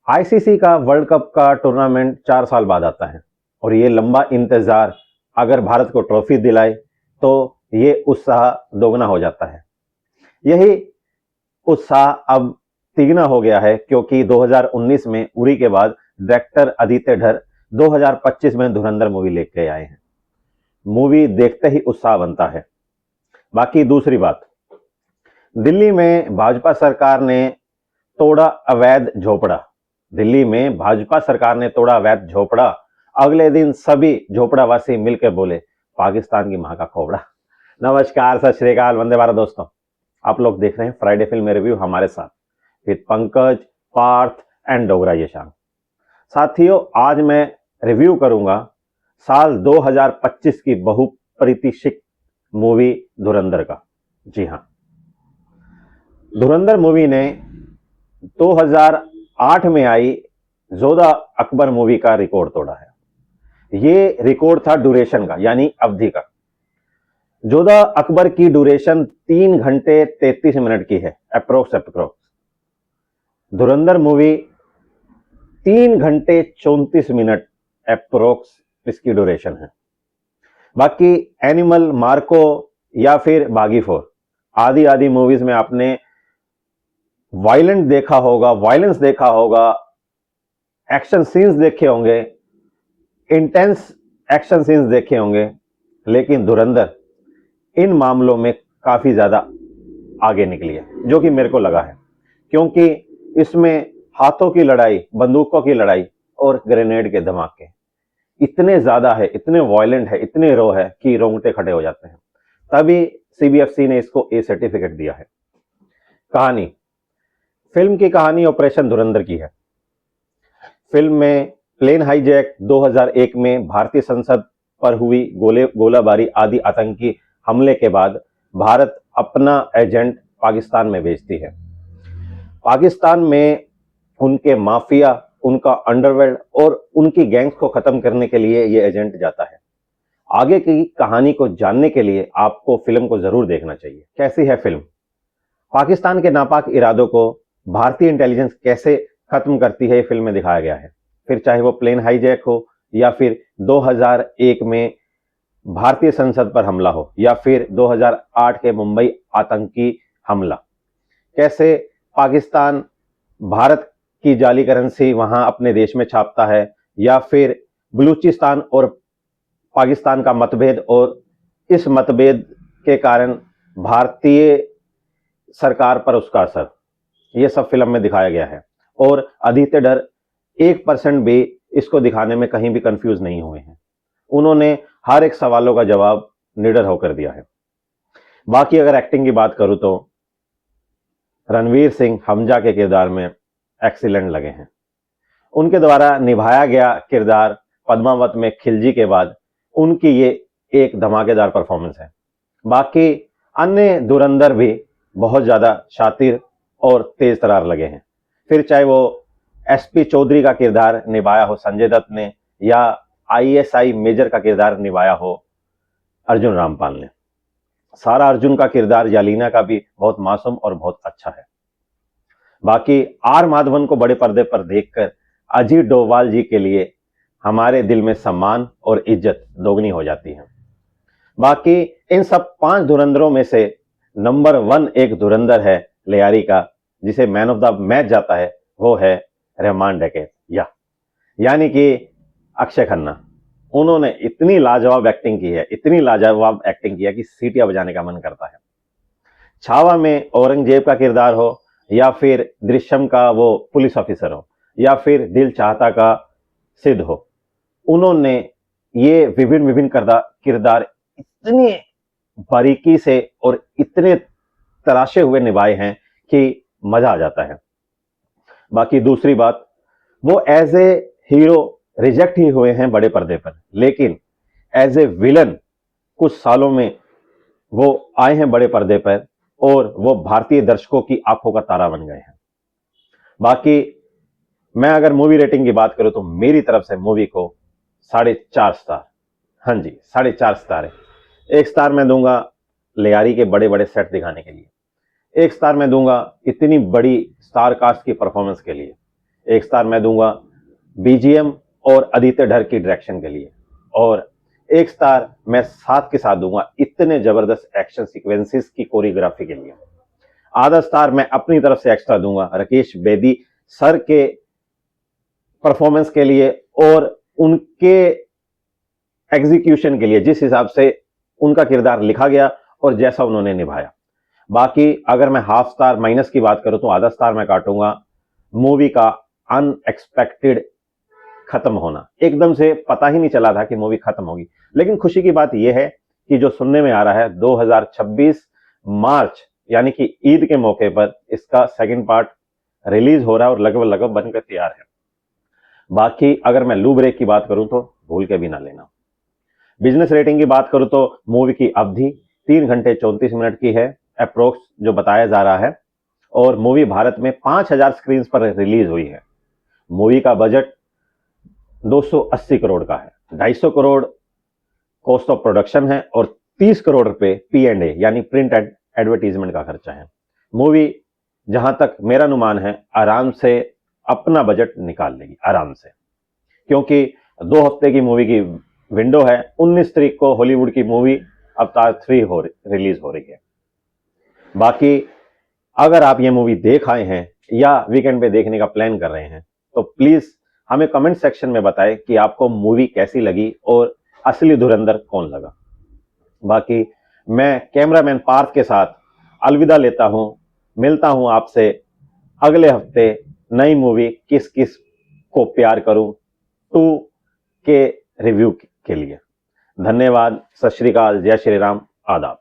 ICC का world cup का tournament 4 साल बाद आता है और ये लंबा इंतजार अगर भारत को ट्रॉफी दिलाए तो ये उत्साह दोगुना हो जाता है। यही उत्साह अब तिगुना हो गया है क्योंकि 2019 में उरी के बाद डायरेक्टर आदित्य धर 2025 में धुरंधर मूवी लेके आए हैं। मूवी देखते ही उत्साह बनता है। बाकी दूसरी बात, दिल्ली में भाजपा सरकार ने तोड़ा अवैध झोपड़ा। दिल्ली में भाजपा सरकार ने तोड़ा अवैध झोपड़ा। अगले दिन सभी झोपड़ावासी मिलकर बोले पाकिस्तान की मां का खोपड़ा। नमस्कार, सत श्री अकाल, वंदे भारत दोस्तों। आप लोग देख रहे हैं फ्राइडे फिल्म रिव्यू हमारे साथ विद पंकज, पार्थ एंड डोगरा यशांक। साथियों, आज मैं रिव्यू करूंगा साल 2025 की बहुप्रतीक्षित मूवी धुरंधर का। जी हां, धुरंधर मूवी ने 2008 में आई जोधा अकबर मूवी का रिकॉर्ड तोड़ा है। ये रिकॉर्ड था ड्यूरेशन का, यानी अवधि का। जोधा अकबर की ड्यूरेशन 3 घंटे 33 मिनट की है अप्रोक्स। धुरंधर मूवी 3 घंटे 34 मिनट अप्रोक्स इसकी ड्यूरेशन है। बाकी एनिमल, मार्को या फिर बागी 4 आदि आदि मूवीज में आपने वायलेंस देखा होगा, एक्शन सीन्स देखे होंगे, इंटेंस एक्शन सीन्स देखे होंगे, लेकिन धुरंधर इन मामलों में काफी ज्यादा आगे निकली है, जो कि मेरे को लगा है, क्योंकि इसमें हाथों की लड़ाई, बंदूकों की लड़ाई और ग्रेनेड के धमाके इतने ज्यादा है, इतने वायलेंट है, इतने रो है कि रोंगटे खड़े हो जाते हैं। तभी सीबीएफसी ने इसको ए सर्टिफिकेट दिया है। कहानी, फिल्म की कहानी ऑपरेशन धुरंधर की है। फिल्म में प्लेन हाईजैक 2001 में भारतीय संसद पर हुई गोलाबारी आदि आतंकी हमले के बाद भारत अपना एजेंट पाकिस्तान में भेजती है। पाकिस्तान में उनके माफिया, उनका अंडरवर्ल्ड और उनकी गैंग्स को खत्म करने के लिए यह एजेंट जाता है। आगे की कहानी को जानने के लिए आपको फिल्म को जरूर देखना चाहिए। कैसी है फिल्म? पाकिस्तान के नापाक इरादों को भारतीय इंटेलिजेंस कैसे खत्म करती है, फिल्म में दिखाया गया है। फिर चाहे वो प्लेन हाईजैक हो या फिर 2001 में भारतीय संसद पर हमला हो या फिर 2008 के मुंबई आतंकी हमला, कैसे पाकिस्तान भारत की जाली करेंसी वहां अपने देश में छापता है, या फिर बलूचिस्तान और पाकिस्तान का मतभेद और इस मतभेद के कारण भारतीय सरकार पर उसका असर, ये सब फिल्म में दिखाया गया है। और आदित्य धर 1% भी इसको दिखाने में कहीं भी कंफ्यूज नहीं हुए हैं। उन्होंने हर एक सवालों का जवाब निडर होकर दिया है। बाकी अगर एक्टिंग की बात करूं तो रणवीर सिंह हमजा के किरदार में एक्सीलेंट लगे हैं। उनके द्वारा निभाया गया किरदार पद्मावत में खिलजी के बाद उनकी ये एक धमाकेदार परफॉर्मेंस है। बाकी अन्य धुरंधर भी बहुत ज्यादा शातिर और तेज तरार लगे हैं। फिर चाहे वो एसपी चौधरी का किरदार निभाया हो संजय दत्त ने, या आईएसआई मेजर का किरदार निभाया हो अर्जुन रामपाल ने। सारा अर्जुन का किरदार यालीना का भी बहुत मासूम और बहुत अच्छा है। बाकी आर माधवन को बड़े पर्दे पर देखकर अजीत डोभाल जी के लिए हमारे दिल में सम्मान और इज्जत दोगुनी हो जाती है। बाकी इन सब 5 धुरंधरों में से नंबर 1 एक धुरंधर है लियारी का, जिसे मैन ऑफ द मैच जाता है, वो है रहमान डकैत, यानी कि अक्षय खन्ना। उन्होंने इतनी लाजवाब एक्टिंग की है, इतनी लाजवाब एक्टिंग किया कि सीटियां बजाने का मन करता है। छावा में औरंगजेब का किरदार हो, या फिर दृश्यम का वो पुलिस ऑफिसर हो, या फिर दिल चाहता का सिद्ध हो, उन्होंने ये विभिन्न किरदार इतनी बारीकी से और इतने तराशे हुए निभाए हैं कि मजा आ जाता है। बाकी दूसरी बात, वो एज ए हीरो रिजेक्ट ही हुए हैं बड़े पर्दे पर, लेकिन एज ए विलन कुछ सालों में वो आए हैं बड़े पर्दे पर और वो भारतीय दर्शकों की आंखों का तारा बन गए हैं। बाकी मैं अगर मूवी रेटिंग की बात करूं तो मेरी तरफ से मूवी को 4.5 स्टार, हाँ जी 4.5 स्टार है। 1 स्टार मैं दूंगा लियारी के बड़े बड़े सेट दिखाने के लिए, 1 स्टार मैं दूंगा इतनी बड़ी स्टार कास्ट की परफॉर्मेंस के लिए, 1 स्टार मैं दूंगा बीजीएम और आदित्य ढर की डायरेक्शन के लिए, और 1 स्टार मैं साथ के साथ दूंगा इतने जबरदस्त एक्शन सीक्वेंसेस की कोरियोग्राफी के लिए। आधा स्टार मैं अपनी तरफ से एक्स्ट्रा दूंगा राकेश बेदी सर के परफॉर्मेंस के लिए और उनके एग्जीक्यूशन के लिए, जिस हिसाब से उनका किरदार लिखा गया और जैसा उन्होंने निभाया। बाकी अगर मैं हाफ स्टार माइनस की बात करूं तो आधा स्टार मैं काटूंगा मूवी का अनएक्सपेक्टेड खत्म होना। एकदम से पता ही नहीं चला था कि मूवी खत्म होगी। लेकिन खुशी की बात यह है कि जो सुनने में आ रहा है 2026 मार्च यानी कि ईद के मौके पर इसका सेकंड पार्ट रिलीज हो रहा है और लगभग लगभग बनकर तैयार है। बाकी अगर मैं लू ब्रेक की बात करूं तो भूल के भी ना लेना। बिजनेस रेटिंग की बात करूं तो मूवी की अवधि 3 घंटे 34 मिनट की है अप्रोक्स जो बताया जा रहा है, और मूवी भारत में 5000 स्क्रीन पर रिलीज हुई है। मूवी का बजट 280 करोड़ का है, 250 करोड़ कॉस्ट ऑफ प्रोडक्शन है और 30 करोड़ रुपए P&A यानी प्रिंट एडवर्टीजमेंट का खर्चा है। मूवी जहां तक मेरा अनुमान है आराम से अपना बजट निकाल लेगी, आराम से, क्योंकि 2 हफ्ते की मूवी की विंडो है। 19 तारीख को हॉलीवुड की मूवी अवतार 3 रिलीज हो रही है। बाकी अगर आप ये मूवी देख आए हैं या वीकेंड पे देखने का प्लान कर रहे हैं तो प्लीज हमें कमेंट सेक्शन में बताएं कि आपको मूवी कैसी लगी और असली धुरंधर कौन लगा। बाकी मैं कैमरामैन पार्थ के साथ अलविदा लेता हूं, मिलता हूं आपसे अगले हफ्ते नई मूवी किस किस को प्यार करूं 2 के रिव्यू के लिए। धन्यवाद, सत श्री अकाल, जय श्री राम, आदाब।